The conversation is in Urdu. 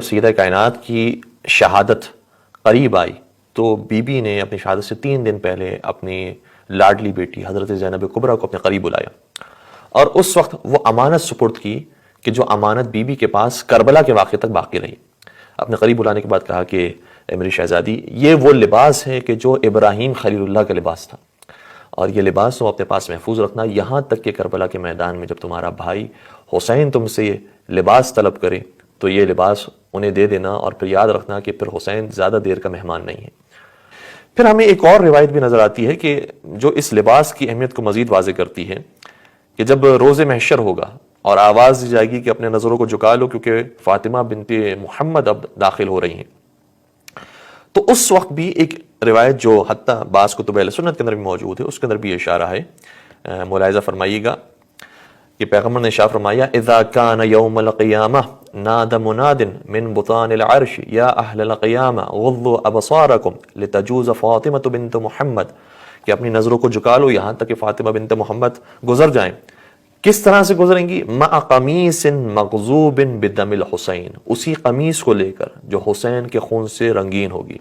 سیدہ کائنات کی شہادت قریب آئی تو بی بی نے اپنی شہادت سے 3 دن پہلے اپنی لاڈلی بیٹی حضرت زینب کبریٰ کو اپنے قریب بلایا اور اس وقت وہ امانت سپرد کی کہ جو امانت بی بی کے پاس کربلا کے واقعے تک باقی رہی۔ اپنے قریب بلانے کے بعد کہا کہ اے میری شہزادی، یہ وہ لباس ہے کہ جو ابراہیم خلیل اللہ کا لباس تھا، اور یہ لباس تم اپنے پاس محفوظ رکھنا، یہاں تک کہ کربلا کے میدان میں جب تمہارا بھائی حسین تم سے یہ لباس طلب کرے تو یہ لباس انہیں دے دینا، اور پھر یاد رکھنا کہ پھر حسین زیادہ دیر کا مہمان نہیں ہے۔ پھر ہمیں ایک اور روایت بھی نظر آتی ہے کہ جو اس لباس کی اہمیت کو مزید واضح کرتی ہے کہ جب روز محشر ہوگا اور آواز دی جائے گی کہ اپنے نظروں کو جھکا لو کیونکہ فاطمہ بنت محمد اب داخل ہو رہی ہیں، تو اس وقت بھی ایک روایت جو حتیٰ بعض کتب اہل سنت کے اندر بھی موجود ہے، اس کے اندر بھی اشارہ ہے، ملاحظہ فرمائیے گا کہ پیغمبر نے ارشاد فرمایا اذا کان یوم القیامہ نادى مناد من بطان العرش یا اہل القیامہ غضوا ابصارکم لتجوز فاطمہ بنت محمد، کہ اپنی نظروں کو جھکا لو یہاں تک کہ فاطمہ بنت محمد گزر جائیں۔ کس طرح سے گزریں گی؟ مع قمیص مغضوب بدم الحسین، اسی قمیص کو لے کر جو حسین کے خون سے رنگین ہوگی۔